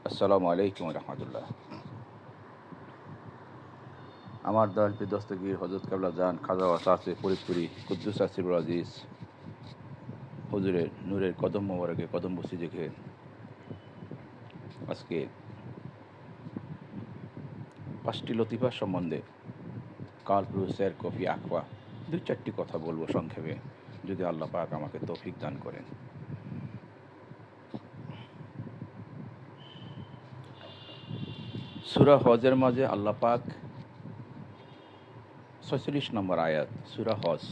আসসালামু আলাইকুম রহমতুল্লাহ। আমার দয়াল পীর দস্তগীর হজরত কাবলা জান খাজা ওয়াসাসে ফরিদপুরি কুদ্দুস আসিরুল আজিজ হুজুরের নূরের কদম মোবারকে কদম বসি রেখে আজকে 5টি লতিফা সম্বন্ধে কালপুর স্যার কফি আকওয়া 2-4টি কথা বলবো সংক্ষেপে, যদি আল্লাহ পাক আমাকে তৌফিক দান করেন। সূরা হজের মাঝে আল্লাহ পাক 46 নম্বর আয়াত সূরা হজ,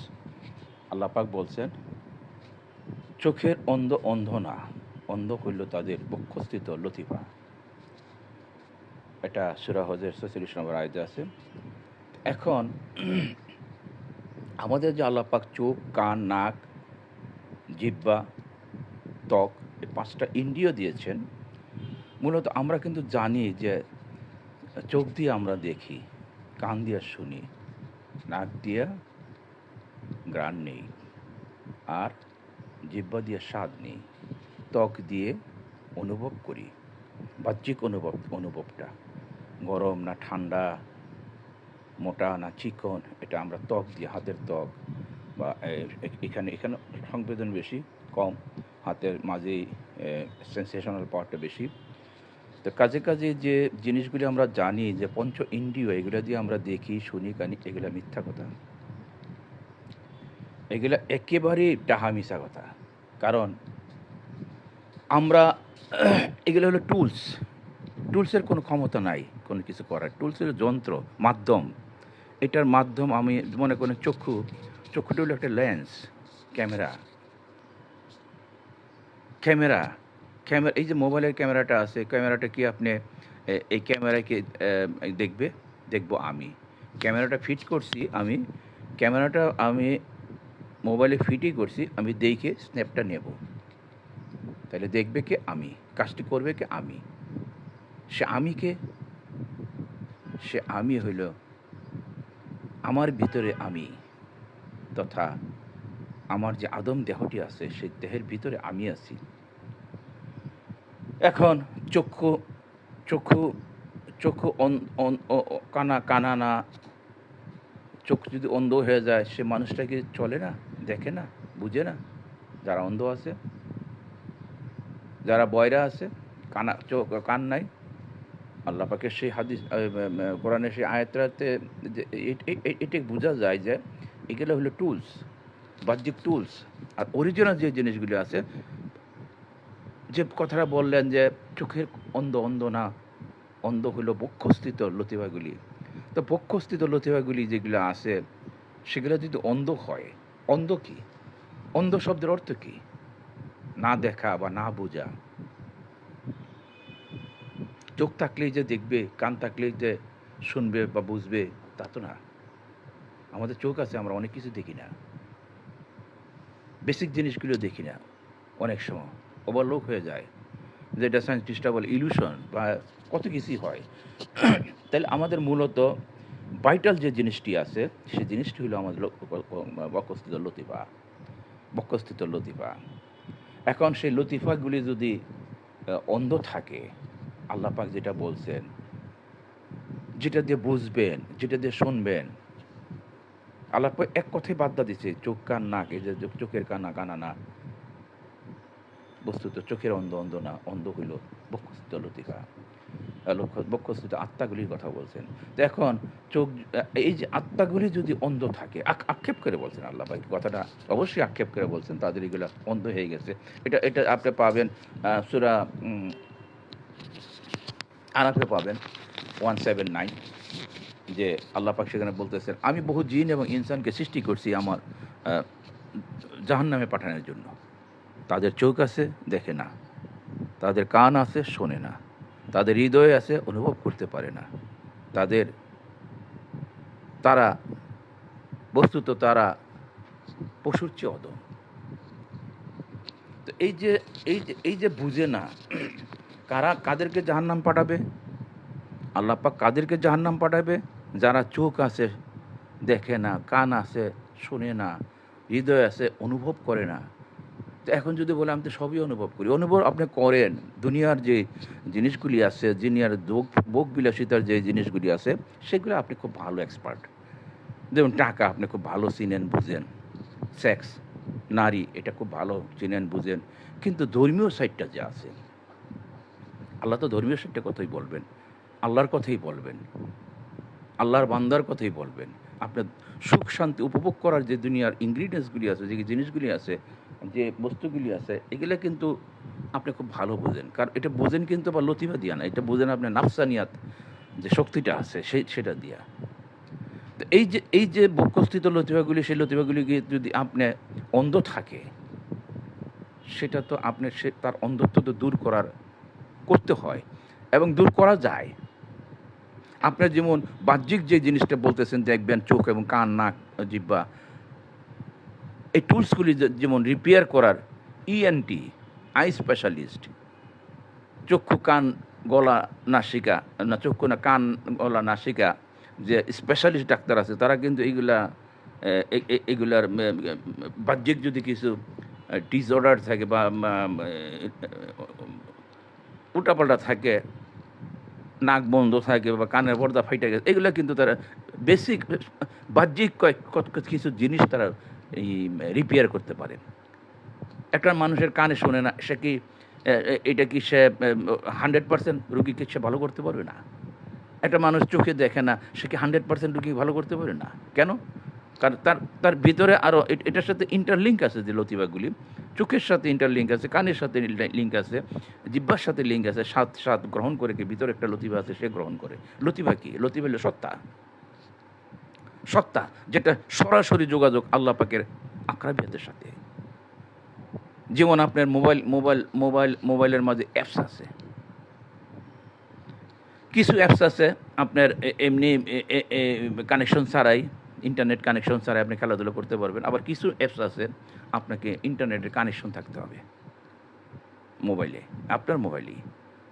আল্লাহ পাক বলছেন, চোখের অন্ধ অন্ধ না, অন্ধ হইল তাদের বক্ষস্থিত লতিফা। এটা সূরা হজের 46 নম্বর আয়াতে আছে। এখন আমাদের যে আল্লাহ পাক চোখ, কান, নাক, জিহ্বা, ত্বক, এই 5টা ইন্দ্রিয় দিয়েছেন। মূলত আমরা কিন্তু জানি যে চোখ দিয়ে আমরা দেখি, কান দিয়ে শুনি, নাক দিয়ে ঘ্রাণ নেই, আর জিহ্বা দিয়ে স্বাদ নেই, ত্বক দিয়ে অনুভব করি, বাহ্যিক অনুভবটা গরম না ঠান্ডা, মোটা না চিকন, এটা আমরা ত্বক দিয়ে, হাতের ত্বক বা এখানে এখানে সংবেদন বেশি, কম, হাতের মাঝেই সেন্সেশনাল পাওয়ারটা বেশি। তো কাজে কাজে যে জিনিসগুলি আমরা জানি যে পঞ্চ ইন্দ্রিয়, এগুলো দিয়ে আমরা দেখি, শুনি, কানি, এগুলো মিথ্যা কথা, এগুলো একেবারেই ডাহা মিশা কথা। কারণ আমরা এগুলো হলো টুলসের কোনো ক্ষমতা নাই কোনো কিছু করার। টুলস হলো যন্ত্র, মাধ্যম। এটার মাধ্যম আমি মনে করি চক্ষুটা হলো একটা লেন্স, ক্যামেরা ক্যামেরা ক্যামেরা এই যে মোবাইলের ক্যামেরাটা আছে, ক্যামেরাটা কি আপনি এই ক্যামেরাকে দেখবো আমি, ক্যামেরাটা ফিট করছি আমি, ক্যামেরাটা আমি মোবাইলে ফিটই করছি, আমি দেখে স্ন্যাপটা নেব। তাহলে দেখবে কে? আমি। কাজটি করবে কে? আমি। সে আমি হইল আমার ভিতরে আমি, তথা আমার যে আদম দেহটি আছে সেই দেহের ভিতরে আমি আছি। এখন চক্ষু চক্ষু চক্ষু কানা না, চক্ষু যদি অন্ধ হয়ে যায়, সে মানুষটা কি চলে না, দেখে না, বুঝে না? যারা অন্ধ আছে, যারা বয়রা আছে, কান নাই, আল্লাহ পাকের সেই হাদিস, কোরআনের সেই আয়াতটাতে এটি বোঝা যায় যে এগুলো হলো টুলস, বাহ্যিক টুলস। আর অরিজিনাল যে জিনিসগুলি আছে, যে কথাটা বললেন যে চোখের অন্ধ না, অন্ধ হলো বক্ষস্থিত লতিফাগুলি। তো বক্ষস্থিত লতিফাগুলি যেগুলো আছে, সেগুলো যদি অন্ধ হয়, অন্ধ কি? অন্ধ শব্দের অর্থ কি? না দেখা বা না বোঝা। চোখ থাকলেই যে দেখবে, কান থাকলেই যে শুনবে বা বুঝবে, তা তো না। আমাদের চোখ আছে, আমরা অনেক কিছু দেখি না, বেসিক জিনিসগুলো দেখি না, অনেক সময় ওভারলোক হয়ে যায়, যেটা সায়েন্টিস্টরা বলে ইলুশন বা কত কিছুই হয়। তাহলে আমাদের মূলত ভাইটাল যে জিনিসটি আছে, সেই জিনিসটি হলো আমাদের বক্ষস্থিত লতিফা। এখন সেই লতিফাগুলি যদি অন্ধ থাকে, আল্লাহ পাক যেটা বলছেন, যেটা দিয়ে বুঝবেন, যেটা দিয়ে শুনবেন, আল্লাহ পাক এক কথাই বার্তা দিচ্ছে, চোখ কান নাক, এই যে চোখের কানা না, বস্তুত চোখের অন্ধ না, অন্ধ হইল বক্ষস্থিত লতিফা, বক্ষস্থিত আত্মাগুলির কথা বলছেন। তো এখন চোখ, এই যে আত্মাগুলি যদি অন্ধ থাকে, আক্ষেপ করে বলছেন আল্লাহ পাক, কথাটা অবশ্যই আক্ষেপ করে বলছেন, তাদের এগুলো অন্ধ হয়ে গেছে। এটা এটা আপনি পাবেন সূরা আরাফে পাবেন 179, যে আল্লাহ পাক সেখানে বলতেছেন, আমি বহু জিন এবং ইনসানকে সৃষ্টি করছি আমার জাহান্নামে পাঠানোর জন্য। তাদের চোখ আছে, দেখে না, তাদের কান আছে, শোনে না, তাদের হৃদয় আছে, অনুভব করতে পারে না, তারা বস্তুত তারা পশুর চেয়ে অদম। তো এই যে বুঝে না, কাদেরকে জাহান্নাম পাঠাবে? আল্লাহ পাক কাদেরকে জাহান্নাম পাঠাবে? যারা চোখ আছে, দেখে না, কান আছে, শোনে না, হৃদয় আছে, অনুভব করে না, তো এখন যদি বলে আমি তো সবই অনুভব করি, অনুভব আপনি করেন। দুনিয়ার যে জিনিসগুলি আছে, দুনিয়ার ভোগ বিলাসিতার যে জিনিসগুলি আছে, সেগুলো আপনি খুব ভালো এক্সপার্ট। যেমন টাকা আপনি খুব ভালো চিনেন, বুঝেন। সেক্স, নারী, এটা খুব ভালো চিনেন, বুঝেন। কিন্তু ধর্মীয় সাইডটা যে আছে, আল্লাহ তো ধর্মীয় সাইডটা কথাই বলবেন, আল্লাহর কথাই বলবেন, আল্লাহর বান্দার কথাই বলবেন। আপনার সুখ শান্তি উপভোগ করার যে দুনিয়ার ইনগ্রিডিয়েন্টসগুলি আছে, যে জিনিসগুলি আছে, যে বস্তুগুলি আছে, এগুলো কিন্তু আপনি খুব ভালো বোঝেন। কারণ এটা বোঝেন কিন্তু বা লতিফা দিয়া না, এটা বোঝেন আপনার নাফসানিয়াত যে শক্তিটা আছে সেটা দিয়া। তো এই যে বক্ষস্থিত লতিফাগুলি, সেই লতিফাগুলিকে যদি আপনি অন্ধ থাকে, সেটা তো আপনার তার অন্ধত্ব তো দূর করতে হয় এবং দূর করা যায়। আপনার যেমন বাহ্যিক যে জিনিসটা বলতেছেন, দেখবেন চোখ এবং কান, নাক, জিহ্বা, এই টুলসগুলি যেমন রিপেয়ার করার ইএনটি, আই স্পেশালিস্ট, চক্ষু কান গলা নাসিকা, না চক্ষু না কান গলা নাসিকা, যে স্পেশালিস্ট ডাক্তার আছে, তারা কিন্তু এগুলার বাহ্যিক যদি কিছু ডিসঅর্ডার থাকে বা উল্টাপাল্টা থাকে, নাক বন্ধ থাকে বা কানের পর্দা ফাইটে গেছে, এগুলো কিন্তু তারা বেসিক বাহ্যিক কিছু জিনিস তারা এই রিপেয়ার করতে পারে। একটা মানুষের কানে শোনে না, সে কি এটা কি সে 100% রুগীকে সে ভালো করতে পারবে না? একটা মানুষ চোখে দেখে না, সে কি 100% রুগী ভালো করতে পারবে না? কেন? কারণ তার ভিতরে আরও এটার সাথে ইন্টারলিঙ্ক আছে, যে লতিফাগুলি চোখের সাথে ইন্টারলিঙ্ক আছে, কানের সাথে লিঙ্ক আছে, জিহ্বার সাথে লিঙ্ক আছে, স্বাদ গ্রহণ করে কি ভিতরে একটা লতিফা আছে, সে গ্রহণ করে। লতিফা কি? লতিফা হলো সত্তা, যেটা সরাসরি যোগাযোগ আল্লাহ পাকের আকরাবিয়াতের সাথে। যেমন আপনার মোবাইলের মাঝে অ্যাপস আছে, কিছু অ্যাপস আছে আপনার এমনি কানেকশন ছাড়াই, ইন্টারনেট কানেকশন ছাড়াই আপনি খেলাধুলো করতে পারবেন। আবার কিছু অ্যাপস আছে আপনাকে ইন্টারনেটের কানেকশন থাকতে হবে মোবাইলে, আপনার মোবাইলেই।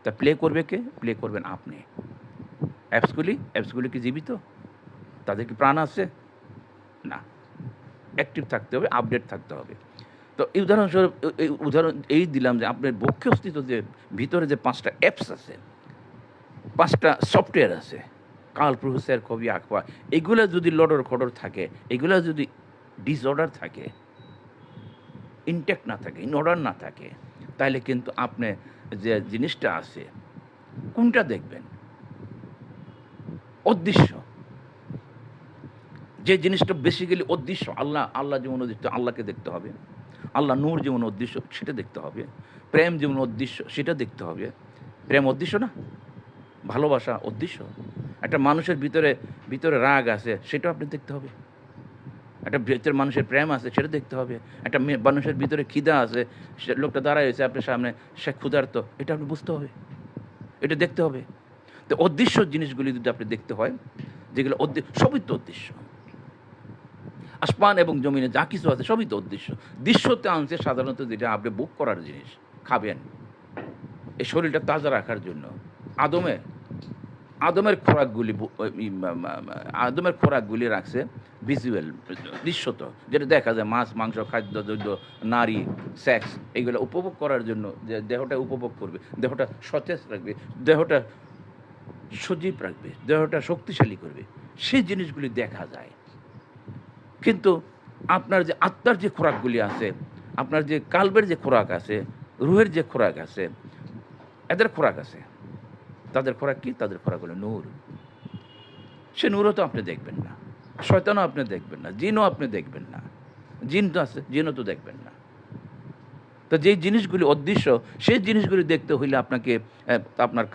তা প্লে করবে কে? প্লে করবেন আপনি। অ্যাপসগুলি কি জীবিত? তাদের কি প্রাণ আছে? না। অ্যাক্টিভ থাকতে হবে, আপডেট থাকতে হবে। তো এই উদাহরণস্বরূপ এই দিলাম যে আপনার বক্ষস্থিত যে ভিতরে যে 5টা অ্যাপস আছে, 5টা সফটওয়্যার আছে, কাল প্রফেসর কবি আকবা, এগুলো যদি লডর খডর থাকে, এগুলো যদি ডিসঅর্ডার থাকে, ইনটেক্ট না থাকে, ইন অর্ডার না থাকে, তাহলে কিন্তু আপনি যে জিনিসটা আছে, কোনটা দেখবেন? অদৃশ্য যে জিনিসটা বেসিক্যালি অদৃশ্য, আল্লাহ যেমন অদৃশ্য, আল্লাহকে দেখতে হবে। আল্লাহ নূর যেমন অদৃশ্য, সেটা দেখতে হবে। প্রেম যেমন অদৃশ্য, সেটা দেখতে হবে। প্রেম অদৃশ্য না? ভালোবাসা অদৃশ্য। একটা মানুষের ভিতরে রাগ আছে, সেটাও আপনি দেখতে হবে। একটা ভিতরে মানুষের প্রেম আছে, সেটা দেখতে হবে। একটা মানুষের ভিতরে খিদা আছে, সে লোকটা দাঁড়ায় হয়েছে আপনার সামনে, সে ক্ষুধার্ত, এটা আপনি বুঝতে হবে, এটা দেখতে হবে। তো অদৃশ্য জিনিসগুলি যদি আপনি দেখতে হয়, যেগুলো সবই তো অদৃশ্য। আসমান এবং জমিনে যা কিছু আছে সবই তো অদৃশ্য। দৃশ্যতে আনছে সাধারণত যেটা আপনি বুক করার জিনিস, খাবেন, এই শরীরটা তাজা রাখার জন্য। আদমের খোরাকগুলি রাখছে ভিজুয়াল, দৃশ্যত, যেটা দেখা যায়, মাছ মাংস খাদ্য দ্রব্য, নারী, সেক্স, এইগুলো উপভোগ করার জন্য, যে দেহটা উপভোগ করবে, দেহটা সতেজ রাখবে, দেহটা সজীব রাখবে, দেহটা শক্তিশালী করবে, সেই জিনিসগুলি দেখা যায়। কিন্তু আপনার যে আত্মার যে খোরাকগুলি আছে, আপনার যে কালবের যে খোরাক আছে, রুহের যে খোরাক আছে, এদের খোরাক আছে। তাদের খোরাক কি? তাদের খোরাক হলো নূর। সে নূরও তো আপনি দেখবেন না, শয়তানও আপনি দেখবেন না, জিনও আপনি দেখবেন না। জিন তো আছে, জিনও তো দেখবেন না। তো যেই জিনিসগুলি অদৃশ্য, সেই জিনিসগুলি দেখতে হইলে আপনাকে আপনার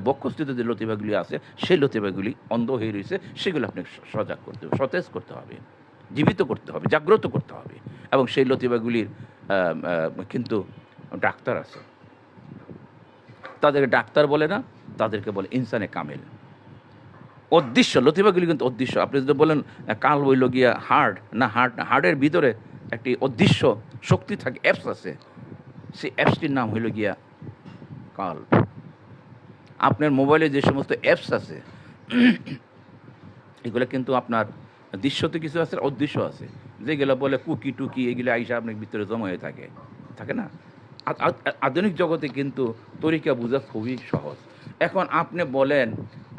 বক্ষস্থিত যে লতিফাগুলি আছে, সেই লতিফাগুলি অন্ধ হয়ে রয়েছে, সেগুলো আপনি সজাগ করতে হবে, সতেজ করতে হবে, জীবিত করতে হবে, জাগ্রত করতে হবে। এবং সেই লতিফাগুলির কিন্তু ডাক্তার আছে, তাদেরকে ডাক্তার বলে না, তাদেরকে বলে ইনসানে কামেল। অদৃশ্য লতিফাগুলি কিন্তু অদৃশ্য। আপনি যদি বলেন কাল হইল গিয়া হার্টের ভিতরে একটি অদৃশ্য শক্তি থাকে, অ্যাপস আছে, সেই অ্যাপসটির নাম হইল গিয়া কাল। আপনার মোবাইলে যে সমস্ত অ্যাপস আছে, এগুলো কিন্তু আপনার দৃশ্যতে কিছু আছে, অদৃশ্য আছে, যেগুলো বলে কুকি টুকি, এগুলো আইসা আপনার ভিতরে জমা হয়ে থাকে। থাকে না। আধুনিক জগতে কিন্তু তরিকা বোঝা খুবই সহজ। এখন আপনি বলেন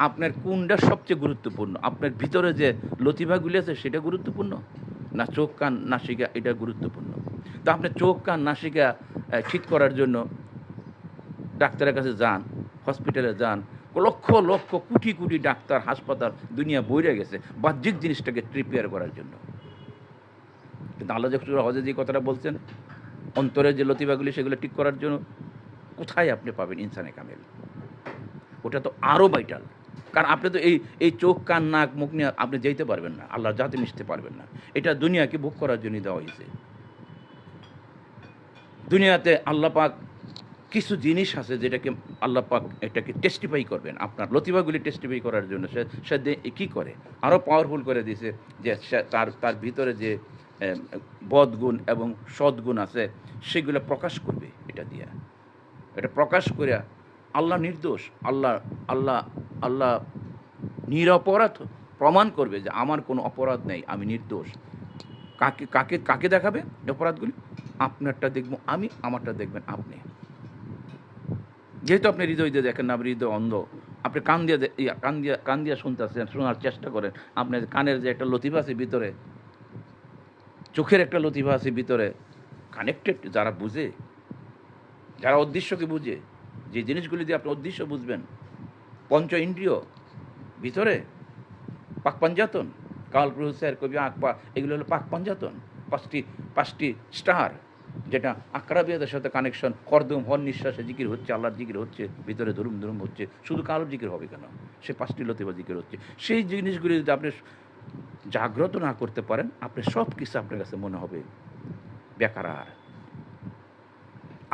আপনার কোনটা সবচেয়ে গুরুত্বপূর্ণ? আপনার ভিতরে যে লতিফাগুলি আছে সেটা গুরুত্বপূর্ণ, না চোখ কান নাসিকা এটা গুরুত্বপূর্ণ? তো আপনি চোখ কান নাসিকা ঠিক করার জন্য ডাক্তারের কাছে যান, হসপিটালে যান, লক্ষ লক্ষ কোটি কোটি ডাক্তার, হাসপাতাল, দুনিয়া বইরে গেছে বাহ্যিক জিনিসটাকে প্রিপেয়ার করার জন্য। কিন্তু আল্লাহ যখন হজে যে কথাটা বলছেন অন্তরের যে লতিফাগুলি সেগুলো ঠিক করার জন্য, কোথায় আপনি পাবেন ইনসানে কামেল? ওটা তো আরও ভাইটাল। কারণ আপনি তো এই চোখ কান নাক মুখ নিয়ে আপনি যেতে পারবেন না, আল্লাহর জাতে মিশতে পারবেন না। এটা দুনিয়াকে ভোগ করার জন্য দেওয়া হয়েছে। দুনিয়াতে আল্লাহ পাক কিছু জিনিস আছে যেটাকে আল্লাহ পাক এটাকে টেস্টিফাই করবেন, আপনার লতিফাগুলি টেস্টিফাই করার জন্য সে কী করে আরও পাওয়ারফুল করে দিয়েছে, যে তার ভিতরে যে বদগুণ এবং সদ্গুণ আছে সেগুলো প্রকাশ করবে। এটা প্রকাশ করে আল্লাহ নির্দোষ, আল্লাহ আল্লাহ আল্লাহ নিরপরাধ প্রমাণ করবে যে আমার কোনো অপরাধ নেই, আমি নির্দোষ। কাকে কাকে কাকে দেখাবে অপরাধগুলি? আপনারটা দেখব আমি, আমারটা দেখবেন আপনি। যেহেতু আপনি হৃদয় দিয়ে দেখেন না, আপনি হৃদয় অন্ধ, আপনি কান দিয়া শুনতেছেন, শোনার চেষ্টা করেন। আপনার কানের যে একটা লতিফা আছে ভিতরে, চোখের একটা লতিফা আছে ভিতরে, কানেক্টেড। যারা বুঝে, যারা উদ্দেশ্যকে বুঝে, যে জিনিসগুলি দিয়ে আপনি উদ্দেশ্য বুঝবেন, পঞ্চ ইন্দ্রিয় ভিতরে পাক পাঞ্জাতন, কাল প্রহুসের কবি আকপা, এগুলো হলো পাক পাঞ্জাতন, পাঁচটি স্টার, যেটা আকরাবিয়াদের সাথে কানেকশন। করদম হর নিঃশ্বাসে জিকির হচ্ছে, আল্লাহর জিকির হচ্ছে, ভিতরে ধরুম ধরুম হচ্ছে। শুধু কালোর জিকির হবে কেন? সে 5টি লতিফা জিকির হচ্ছে। সেই জিনিসগুলি যদি আপনি জাগ্রত না করতে পারেন, আপনি সব কিছু আপনার কাছে মনে হবে বেকার।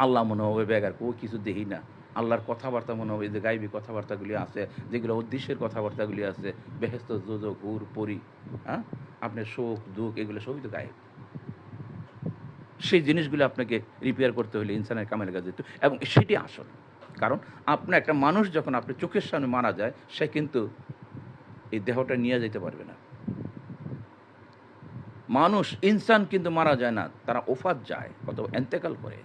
আল্লাহ মনে হবে বেকার, ও কিছু দেখি না। আল্লাহর কথাবার্তা মনে হবে যে গাইবী কথাবার্তাগুলি আছে, যেগুলো উদ্দেশ্যের কথাবার্তাগুলি আছে, বেহেস্ত যোজক হুর পরি, হ্যাঁ, আপনার সুখ দুঃখ এগুলো সবই তো গায়েব। সেই জিনিসগুলো আপনাকে রিপেয়ার করতে হলে ইনসানের কামেল কাজে, এবং সেটি আসল। কারণ আপনার একটা মানুষ যখন আপনার চোখের সামনে মারা যায়, সে কিন্তু এই দেহটা নিয়ে যেতে পারবে না। মানুষ ইনসান কিন্তু মারা যায় না, তারা ওফাত যায়, অথবা এন্তেকাল করে,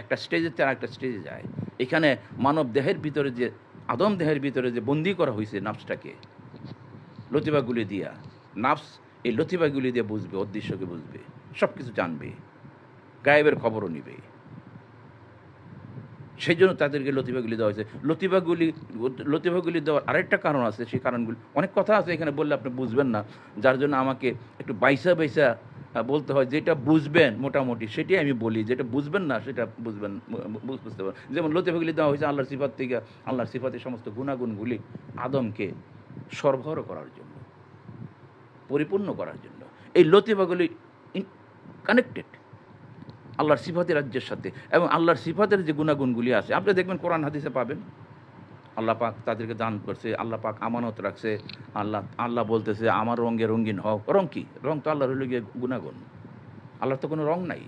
একটা স্টেজে তারা একটা স্টেজে যায়। এখানে মানব দেহের ভিতরে যে আদম দেহের ভিতরে যে বন্দি করা হয়েছে নাফসটাকে লতিফাগুলি দিয়া, নাফস এই লতিফাগুলি দিয়ে বুঝবে, উদ্দেশ্যকে বুঝবে, সব কিছু জানবে, গায়েবের খবরও নিবে। সেই জন্য তাদেরকে লতিফাগুলি দেওয়া হয়েছে। লতিফাগুলি দেওয়ার আরেকটা কারণ আছে। সেই কারণগুলি অনেক কথা আছে, এখানে বললে আপনি বুঝবেন না, যার জন্য আমাকে একটু বাইসা বলতে হয়। যেটা বুঝবেন মোটামুটি সেটাই আমি বলি, যেটা বুঝবেন না সেটা বুঝতে পারেন। যেমন লতিফাগুলি দেওয়া হয়েছে আল্লাহর সিফাত থেকে, আল্লাহর সিফাতের সমস্ত গুণাগুণগুলি আদমকে সরবরাহ করার জন্য, পরিপূর্ণ করার জন্য। এই লতিফাগুলি কানেক্টেড আল্লাহর সিফাতের রাজ্যের সাথে, এবং আল্লাহর সিফাতের যে গুণাগুণগুলি আছে আপনি দেখবেন কোরআন হাদিসে পাবেন। আল্লাহ পাক তাদেরকে দান করছে, আল্লাহ পাক আমানত রাখছে। আল্লাহ বলতেছে আমার রঙে রঙিন হও। রং কি? রং তো আল্লাহর হইল গিয়ে গুণাগুণ। আল্লাহর তো কোনো রং নাই।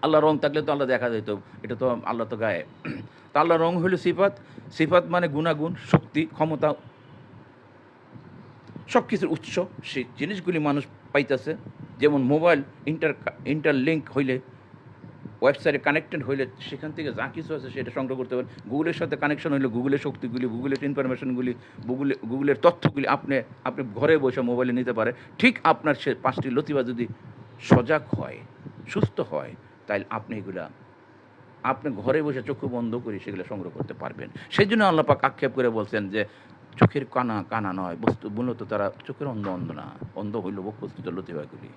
আল্লাহ রং থাকলে তো আল্লাহ দেখা যেত, এটা তো আল্লাহ তো গায়ে। তা আল্লাহ রং হইল সিফাত। সিফাত মানে গুণাগুণ, শক্তি, ক্ষমতা, সব কিছুর উৎস। সেই জিনিসগুলি মানুষ পাইতেছে। যেমন মোবাইল ইন্টারলিঙ্ক হইলে, ওয়েবসাইটে কানেক্টেড হইলে সেখান থেকে যা কিছু আছে সেটা সংগ্রহ করতে পারেন। গুগলের সাথে কানেকশন হইলে গুগলের শক্তিগুলি, গুগলের ইনফরমেশনগুলি, গুগলের তথ্যগুলি আপনি ঘরে বসে মোবাইলে নিতে পারে। ঠিক আপনার সে 5টি লতিফা যদি সজাগ হয়, সুস্থ হয়, তাহলে আপনি ঘরে বসে চক্ষু বন্ধ করে সেগুলো সংগ্রহ করতে পারবেন। সেই জন্য আল্লাহ পাক আক্ষেপ করে বলছেন যে চোখের কানা নয়, বস্তু মূলত তারা চোখের অন্ধ না, অন্ধ হইল বস্তুত লতিফাগুলি।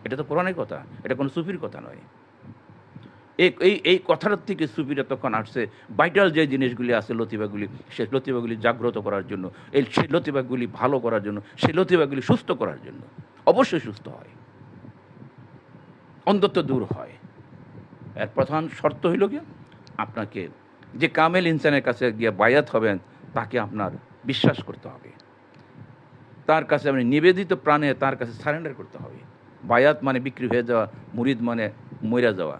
এটা তো কোরআনের কথা, এটা কোনো সুফির কথা নয়। এই কথাটার থেকে সুফিরা তখন আসছে ভাইটাল যে জিনিসগুলি আছে লতিফাগুলি, সেই লতিফাগুলি জাগ্রত করার জন্য, সেই লতিফাগুলি ভালো করার জন্য, সেই লতিফাগুলি সুস্থ করার জন্য। অবশ্যই সুস্থ হয়, অন্ধত্ব দূর হয়। এর প্রধান শর্ত হইল গিয়ে আপনাকে যে কামেল ইনসানের কাছে গিয়ে বায়াত হবেন, তাকে আপনার বিশ্বাস করতে হবে, তার কাছে আপনি নিবেদিত প্রাণে তার কাছে সারেন্ডার করতে হবে। বায়াত মানে বিক্রি হয়ে যাওয়া, মুরিদ মানে মইরা যাওয়া,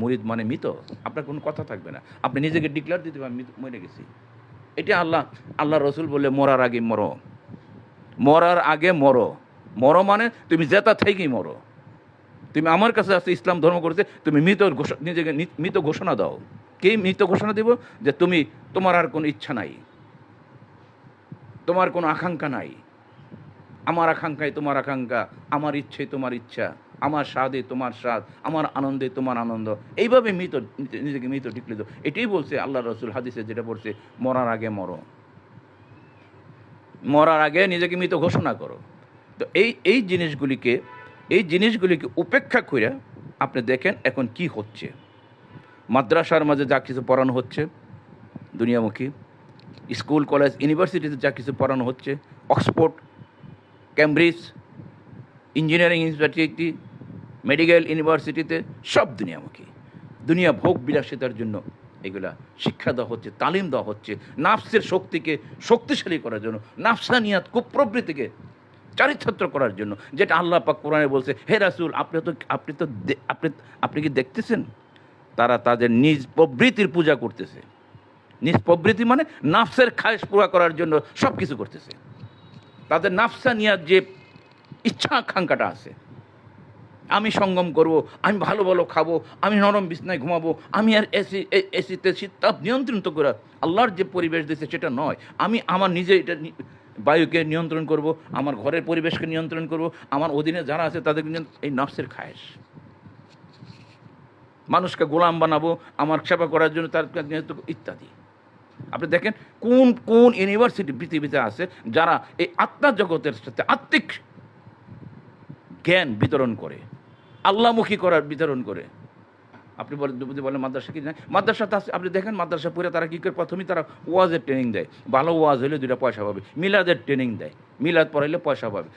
মুরিদ মানে মৃত। আপনার কোনো কথা থাকবে না, আপনি নিজেকে ডিক্লেয়ার দিতে পারেন মরে গেছি। এটা আল্লাহ রসুল বলে মরার আগে মরো, মরার আগে মরো। মরো মানে তুমি জেতা থেকেই মরো, তুমি আমার কাছে আসতে ইসলাম ধর্ম করতে, তুমি নিজেকে মৃত ঘোষণা দাও। কে মৃত ঘোষণা দেব? যে তুমি, তোমার আর কোনো ইচ্ছা নাই, তোমার কোনো আকাঙ্ক্ষা নাই। আমার আকাঙ্ক্ষায় তোমার আকাঙ্ক্ষা, আমার ইচ্ছে তোমার ইচ্ছা, আমার স্বাদে তোমার স্বাদ, আমার আনন্দে তোমার আনন্দ। এইভাবে নিজেকে মৃত ডিক্লেয়ার দাও। এটাই বলছে আল্লাহ রসুল হাদিসে, যেটা বলছে মরার আগে মরো, মরার আগে নিজেকে মৃত ঘোষণা করো। তো এই জিনিসগুলিকে উপেক্ষা করে আপনি দেখেন এখন কি হচ্ছে। মাদ্রাসার মাঝে যা কিছু পড়ানো হচ্ছে দুনিয়ামুখী, স্কুল কলেজ ইউনিভার্সিটিতে যা কিছু পড়ানো হচ্ছে, Oxford, Cambridge, engineering university, medical ইউনিভার্সিটিতে সব দুনিয়ামুখী, দুনিয়া ভোগ বিলাসিতার জন্য এগুলা শিক্ষা দেওয়া হচ্ছে, তালিম দেওয়া হচ্ছে, নাফসের শক্তিকে শক্তিশালী করার জন্য, নাফসানিয়াত কুপ্রবৃত্তিকে চারিত্র করার জন্য, যেটা আল্লাহ পাক কোরআনে বলছে, হে রাসূল আপনি কি দেখতেছেন তারা তাদের নিজ প্রবৃত্তির পূজা করতেছে। নিজ প্রবৃত্তি মানে নাফসের খায়েশ পুরা করার জন্য সব কিছু করতেছে। তাদের নাফসানিয়াত যে ইচ্ছা আকাঙ্ক্ষাটা আছে, আমি সঙ্গম করব, আমি ভালো ভালো খাবো, আমি নরম বিছনায় ঘুমাবো, আমি আর এসিতে শীততাপ নিয়ন্ত্রণ তো করা আল্লাহর যে পরিবেশ দিয়েছে সেটা নয়, আমি আমার নিজে এটা বায়ুকে নিয়ন্ত্রণ করব, আমার ঘরের পরিবেশকে নিয়ন্ত্রণ করব, আমার অধীনে যারা আছে তাদেরকে এই নফসের খায়েশ, মানুষকে গোলাম বানাবো আমার সেবা করার জন্য, তার ইত্যাদি। আপনি দেখেন কোন কোন ইউনিভার্সিটি পৃথিবীতে আছে যারা এই আত্মা জগতের সাথে আত্মিক জ্ঞান বিতরণ করে, আল্লাহমুখী করার বিতরণ করে। আপনি বলেন মাদ্রাসা কি না, মাদ্রাসাতে আছে। আপনি দেখেন মাদ্রাসা পড়ে তারা কী করে, প্রথমেই তারা ওয়াজের ট্রেনিং দেয়, ভালো ওয়াজ হলে 2টা পয়সা পাবে, মিলাদের ট্রেনিং দেয়, মিলাদ পড়াইলে পয়সা পাবে,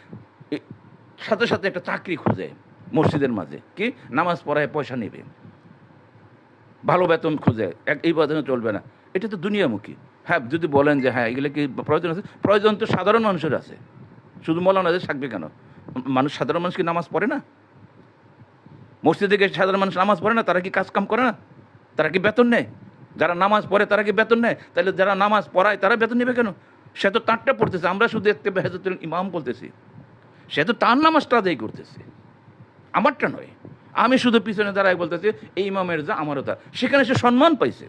সাথে সাথে একটা চাকরি খুঁজে মসজিদের মাঝে, কি নামাজ পড়ায় পয়সা নেবে, ভালো বেতন খুঁজে, এই বেতনে চলবে না। এটা তো দুনিয়ামুখী। হ্যাঁ, যদি বলেন যে হ্যাঁ এগুলো কি প্রয়োজন আছে, প্রয়োজন তো সাধারণ মানুষের আছে, শুধু মৌলানাদের থাকবে কেন? সাধারণ মানুষ কি নামাজ পড়ে না? মসজিদে গিয়ে সাধারণ মানুষ নামাজ পড়ে না? তারা কি কাজ কাম করে না? তারা কি বেতন নেয়? যারা নামাজ পড়ে তারা কি বেতন নেয়? তাহলে যারা নামাজ পড়ায় তারা বেতন নেবে কেন? সে তো তারটা পড়তেছে, আমরা শুধু দেখতে হেজরতুল ইমাম বলতেছি, সে তো তার নামাজটা আদায় করতেছে, আমারটা নয়। আমি শুধু পিছনে দাঁড়ায় বলতেছি এই ইমামের যা আমারও তা। সেখানে সে সম্মান পাইছে,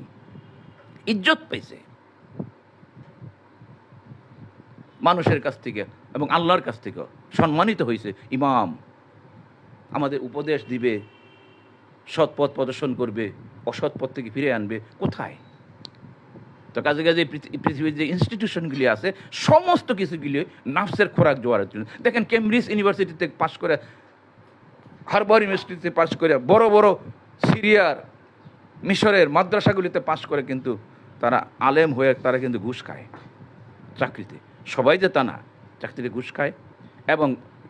ইজ্জত পাইছে মানুষের কাছ থেকে এবং আল্লাহর কাছ থেকেও সম্মানিত হয়েছে। ইমাম আমাদের উপদেশ দিবে, সৎ পথ প্রদর্শন করবে, অসৎ পথ থেকে ফিরে আনবে। কোথায়? তো কাজে কাজে পৃথিবীর যে ইনস্টিটিউশনগুলি আছে সমস্ত কিছুগুলি নাফসের খোরাক জোয়ারের জন্য। দেখেন কেমব্রিজ ইউনিভার্সিটিতে পাশ করে, হার্ভার্ড ইউনিভার্সিটিতে পাশ করে, বড় বড় সিরিয়ার মিশরের মাদ্রাসাগুলিতে পাশ করে কিন্তু তারা আলেম হয়ে তারা কিন্তু ঘুষ খায় চাকরিতে। সবাই যে তা না, চাকরিতে ঘুষ খায় এবং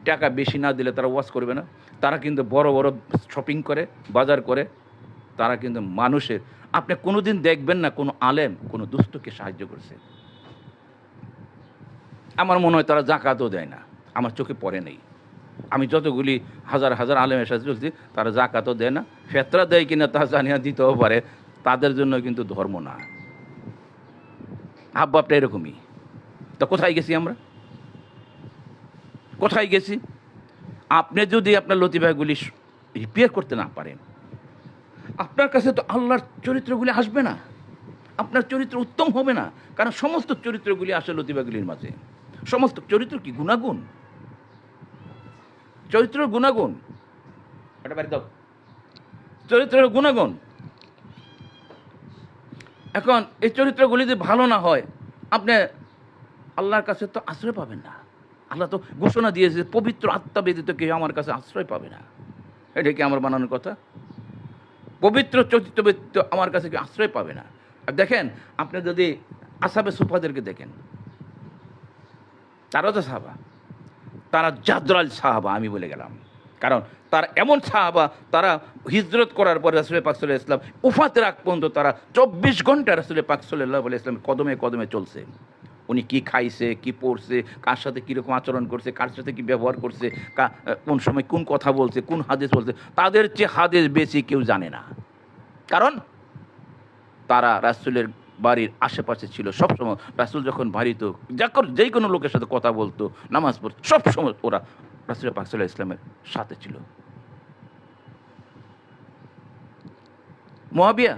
টাকা বেশি না দিলে তারা ওয়াজ করবে না। তারা কিন্তু বড় বড় শপিং করে, বাজার করে, তারা কিন্তু মানুষের, আপনি কোনো দিন দেখবেন না কোনো আলেম কোনো দুস্থকে সাহায্য করছে। আমার মনে হয় তারা জাকাতও দেয় না, আমার চোখে পড়ে নেই। আমি যতগুলি হাজার হাজার আলেমের সাথে চলছি, তারা জাকাতও দেয় না, ফেতরা দেয় কিনা তা জানিয়া দিতেও পারে, তাদের জন্য কিন্তু ধর্ম না। হাবভাবটা এরকমই। তা কোথায় গেছি আমরা? কোথায় গেছি? আপনি যদি আপনার লতিফাগুলি রিপেয়ার করতে না পারেন, আপনার কাছে তো আল্লাহর চরিত্রগুলি আসবে না, আপনার চরিত্র উত্তম হবে না। কারণ সমস্ত চরিত্রগুলি আসে লতিফাগুলির মাঝে। সমস্ত চরিত্র কি গুণাগুণ, চরিত্রের গুণাগুণ, এটা বাড়ি দাও, চরিত্রের গুণাগুণ। এখন এই চরিত্রগুলি যদি ভালো না হয়, আপনি আল্লাহর কাছে তো আশ্রয় পাবেন না। আল্লাহ তো ঘোষণা দিয়েছে, পবিত্র আত্মা ব্যতীত কেউ আমার কাছে আশ্রয় পাবে না। এটা কি আমার বানানোর কথা? পবিত্র চরিত্র ব্যতীত আমার কাছে কেউ আশ্রয় পাবে না। আর দেখেন, আপনি যদি আসহাবে সুফাদেরকে দেখেন, তারা তো সাহাবা, তারা জাদরাল সাহাবা আমি বলে গেলাম। কারণ তারা এমন সাহাবা, তারা হিজরত করার পরে রাসূল পাক সাল্লাল্লাহু আলাইহি ওয়াসাল্লাম উফাতের আগ পর্যন্ত তারা 24 ঘন্টা রাসূল পাক সাল্লাল্লাহু আলাইহি ওয়াসাল্লাম কদমে কদমে চলছে। উনি কি খাইছে, কি পড়ছে, কার সাথে কীরকম আচরণ করছে, কার সাথে কী ব্যবহার করছে, কোন সময় কোন কথা বলছে, কোন হাদিস বলছে, তাদের চেয়ে হাদিস বেশি কেউ জানে না। কারণ তারা রাসূলের বাড়ির আশেপাশে ছিল সবসময়। রাসূল যখন বাড়িতে যেই কোনো লোকের সাথে কথা বলতো, নামাজ পড়তো, সবসময় ওরা রাসূল পাক সাল্লাল্লাহু আলাইহি ওয়াসাল্লামের সাথে ছিল। মুয়াবিয়া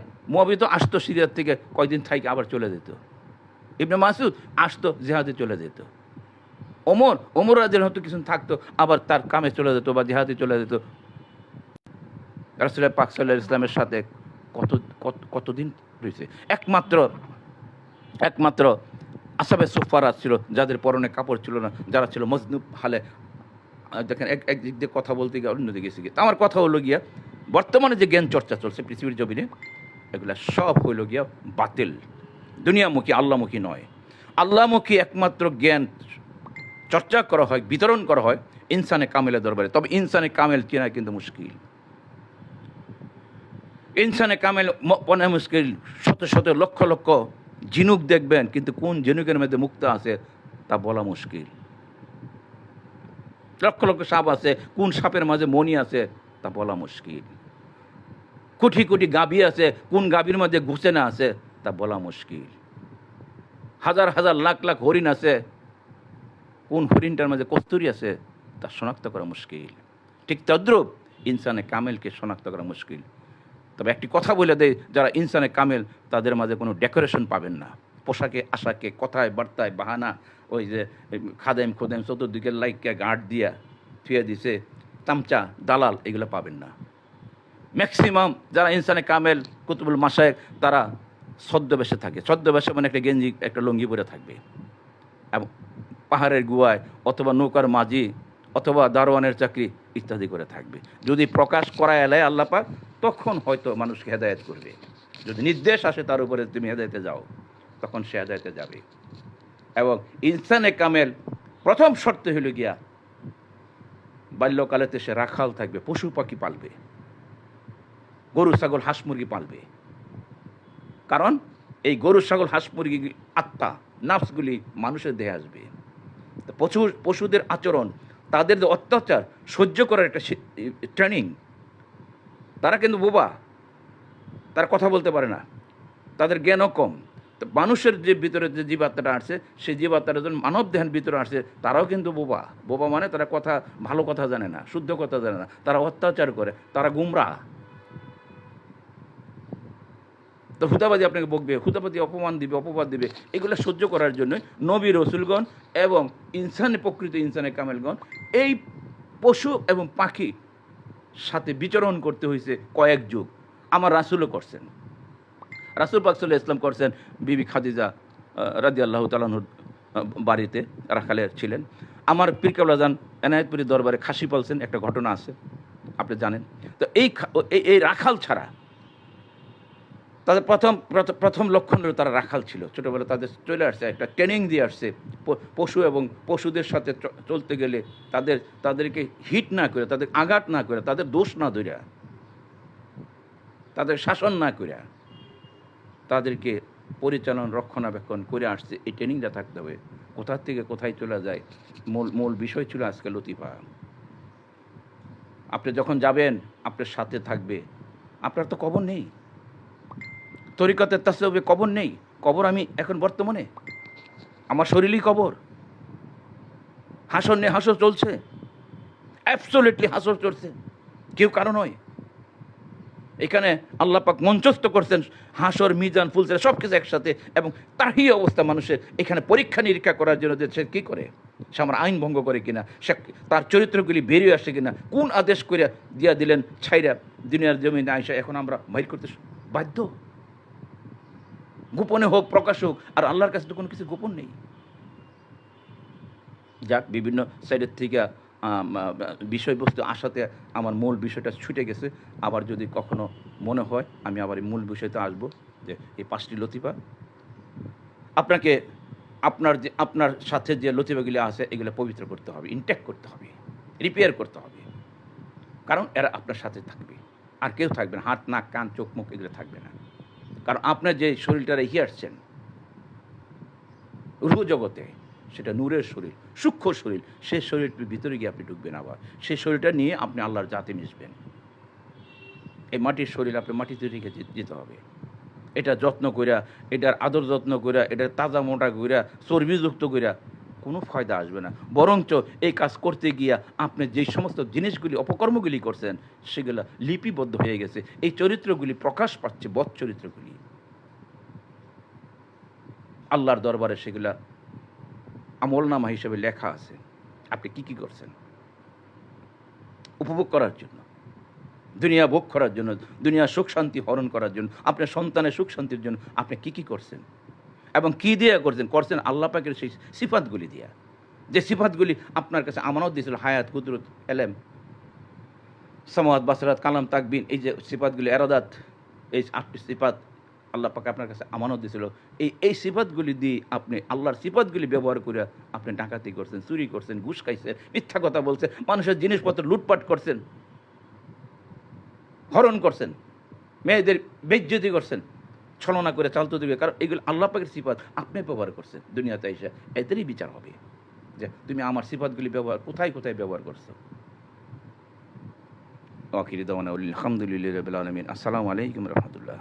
তো আসতো সিরিয়ার থেকে কয়দিন থাইকে আবার চলে যেত। ইবনে মাসুদ আসতো জিহাদে চলে যেত। ওমর রাদিয়াল্লাহু হয়তো কিছু থাকতো আবার তার কামে চলে যেত বা জিহাদে চলে যেত। রাসূল পাক সাল্লাল্লাহু আলাইহি ওয়াসাল্লামের সাথে কতদিন রয়েছে। একমাত্র আসহাবে সুফফারা ছিল যাদের পরনে কাপড় ছিল না, যারা ছিল মজনুব হালে। দেখেন একদিক দিয়ে কথা বলতে গিয়ে অন্যদিকে গেছে গিয়ে। আমার কথা হলো গিয়া বর্তমানে যে জ্ঞান চর্চা চলছে পৃথিবীর জমিনে, এগুলা সব হইল গিয়া বাতিল, দুনিয়ামুখী, আল্লাহমুখী নয়। আল্লাহমুখী একমাত্র জ্ঞান চর্চা করা হয়, বিতরণ করা হয় ইনসানে কামেলের দরবারে। তবে ইনসানে কামেল চেনা কিন্তু মুশকিল। ইনসানে কামেল পনা মুশকিল। শত শত লক্ষ লক্ষ ঝিনুক দেখবেন, কিন্তু কোন ঝিনুকের মধ্যে মুক্তা আছে তা বলা মুশকিল। লক্ষ লক্ষ সাপ আছে, কোন সাপের মাঝে মণি আছে তা বলা মুশকিল। কোটি কোটি গাভী আছে, কোন গাভীর মাঝে গুছেনা আছে তা বলা মুশকিল। হাজার হাজার লাখ লাখ হরিণ আছে, কোন হরিণটার মাঝে কস্তুরী আছে তা শনাক্ত করা মুশকিল। ঠিক তদ্রূপ ইনসানে কামেলকে শনাক্ত করা মুশকিল। তবে একটি কথা বলে দেয়, যারা ইনসানে কামেল তাদের মাঝে কোনো ডেকোরেশন পাবেন না। পোশাকে আশাকে, কথায় বার্তায় বাহানা, ওই যে খাদেম খোদেম চতুর্দিকে লাইককে গার্ড দিয়া থুয়ে দিছে, তামচা দালাল, এগুলো পাবেন না। ম্যাক্সিমাম যারা ইনসানে কামেল কুতুবুল মাশায়েখ তারা ছদ্মবেশে থাকে। ছদ্মবেশে মানে একটা গেঞ্জি একটা লুঙ্গি পরে থাকবে, এবং পাহাড়ের গুহায় অথবা নৌকার মাঝি অথবা দারোয়ানের চাকরি ইত্যাদি করে থাকবে। যদি প্রকাশ করায় এলায় আল্লাহ পাক, তখন হয়তো মানুষকে হেদায়েত করবে। যদি নির্দেশ আসে তার উপরে তুমি হেদায়েতে যাও, তখন সে হেদায়েতে যাবে। এবং ইনসানে কামেল প্রথম শর্ত হইল গিয়া বাল্যকালেতে সে রাখাল থাকবে, পশু পাখি পালবে, গরু ছাগল হাঁস মুরগি পালবে। কারণ এই গরু ছাগল হাঁস মুরগি আত্মা নাফসগুলি মানুষের দেহে আসবে। পশুদের আচরণ, তাদের যে অত্যাচার সহ্য করার একটা ট্রেনিং। তারা কিন্তু বোবা, তারা কথা বলতে পারে না, তাদের জ্ঞানও কম। তো মানুষের যে ভিতরে যে জীবাত্মাটা আসছে, সেই জীবাত্মাটা যখন মানব দেহের ভিতরে আসছে, তারাও কিন্তু বোবা। বোবা মানে তারা ভালো কথা জানে না, শুদ্ধ কথা জানে না, তারা অত্যাচার করে, তারা গুমরা। তো হুদাবাদী আপনাকে বকবে, হুদাবাদী অপমান দিবে, অপবাদ দিবে। এগুলো সহ্য করার জন্য নবী রসুলগণ এবং প্রকৃত ইনসানে কামেলগণ এই পশু এবং পাখি সাথে বিচরণ করতে হয়েছে কয়েক যুগ। আমার রাসূলও করছেন, রাসূল পাক সাল্লাল্লাহু আলাইহি ওয়াসাল্লাম করছেন। বিবি খাদিজা রাদিয়াল্লাহু তাআলা আনহার বাড়িতে রাখালের ছিলেন। আমার পীর কেবলা জান এনায়েতপুরি দরবারে খাসি পালছেন, একটা ঘটনা আছে আপনি জানেন। তো এই রাখাল ছাড়া তাদের প্রথম লক্ষণ হলো তারা রাখাল ছিল। ছোটোবেলা তাদের চলে আসছে, একটা ট্রেনিং দিয়ে আসছে। পশু এবং পশুদের সাথে চলতে গেলে তাদেরকে হিট না করে, তাদের আঘাত না করে, তাদের দোষ না ধরিয়া, তাদের শাসন না করিয়া তাদেরকে পরিচালন রক্ষণাবেক্ষণ করে আসছে। এই ট্রেনিংটা থাকতে হবে। কোথা থেকে কোথায় চলে যায়, মূল বিষয় ছিল আজকে লতিফা। আপনি যখন যাবেন আপনার সাথে থাকবে। আপনার তো কবর নেই, তরিকতের তাসawwুফে কবর নেই। কবর আমি এখন বর্তমানে আমার শরীরই কবর। হাসর নেই, হাসর চলছে, অ্যাবসলিউটলি হাসর চলছে, কেউ কারণ নয়। এখানে আল্লাহ পাক মঞ্চস্থ করছেন হাসর, মিজান, ফুলসিরাত সব কিছু একসাথে। এবং তারই অবস্থা মানুষের এখানে পরীক্ষা নিরীক্ষা করার জন্য যে সে কী করে, সে আমার আইন ভঙ্গ করে কিনা, সে তার চরিত্রগুলি বেরিয়ে আসে কিনা, কোন আদেশ করে দিয়া দিলেন ছাইরা দুনিয়ার জমিনে আইসা এখন আমরা বাইর করতে বাধ্য। গোপনে হোক প্রকাশ হোক, আর আল্লাহর কাছে তো কোনো কিছু গোপন নেই। যাক, বিভিন্ন সাইডের থেকে বিষয়বস্তু আসাতে আমার মূল বিষয়টা ছুটে গেছে। আবার যদি কখনো মনে হয় আমি আবার এই মূল বিষয়তে আসবো, যে এই 5টি লতিফা আপনাকে আপনার সাথে যে লতিফাগুলি আছে এগুলো পবিত্র করতে হবে, ইনট্যাক্ট করতে হবে, রিপেয়ার করতে হবে। কারণ এরা আপনার সাথে থাকবে, আর কেউ থাকবে না। হাত, নাক, কান, চোখ, মুখ এগুলো থাকবে না। কারণ আপনার যে শরীরটা রেখে আসছেন রূহ জগতে, সেটা নূরের শরীর, সূক্ষ্ম শরীর। সেই শরীরটির ভিতরে গিয়ে আপনি ঢুকবেন, আবার সেই শরীরটা নিয়ে আপনি আল্লাহর জাতে মিশবেন। এই মাটির শরীর আপনি মাটিতে রেখে যেতে হবে। এটা যত্ন কইরা, এটার আদর যত্ন কইরা, এটার তাজা মোটা কইরা, চর্বিযুক্ত কইরা কোনো ফায়দা আসবে না, বরঞ্চ এই কাজ করতে গিয়া আপনি যেই সমস্ত জিনিসগুলি অপকর্মগুলি করছেন সেগুলো লিপিবদ্ধ হয়ে গেছে, এই চরিত্রগুলি প্রকাশ পাচ্ছে, বদ চরিত্রগুলি আল্লাহর দরবারে সেগুলা আমলনামা হিসেবে লেখা আছে। আপনি কি কি করছেন উপভোগ করার জন্য, দুনিয়া ভোগ করার জন্য, দুনিয়া সুখ শান্তি হরণ করার জন্য, আপনার সন্তানের সুখ শান্তির জন্য আপনি কি কি করছেন এবং কি দিয়ে করছেন আল্লাহ পাকের সেই সিফাতগুলি দিয়া, যে সিফাতগুলি আপনার কাছে আমানত দিয়েছিল, হায়াত, কুদরত, এলেম, সামাওয়াত, বাসরাত, কালাম, তাকবিন, এই যে সিফাতগুলি, এরাদাত, এই 8টি সিফাত আল্লাহ পাক আপনার কাছে আমানত দিয়েছিল। এই সিফাতগুলি দিয়ে আপনি আল্লাহর সিফাতগুলি ব্যবহার করে আপনি ডাকাতি করছেন, চুরি করছেন, ঘুষ খাইছেন, মিথ্যা কথা বলছেন, মানুষের জিনিসপত্র লুটপাট করছেন, হরণ করছেন, মেয়েদের বেইজ্জতি করছেন, ছলনা করে চালতে দিবে, কারণ এগুলো আল্লাহ পাকের সিফাত আপনি ব্যবহার করছেন। দুনিয়াতে এসে এদেরই বিচার হবে যে তুমি আমার সিফাতগুলি কোথায় কোথায় ব্যবহার করছো। আখিরি দাওয়ানা আলহামদুলিল্লাহি রাব্বিল আলামিন। আসসালামু আলাইকুম রহমতুল্লাহ।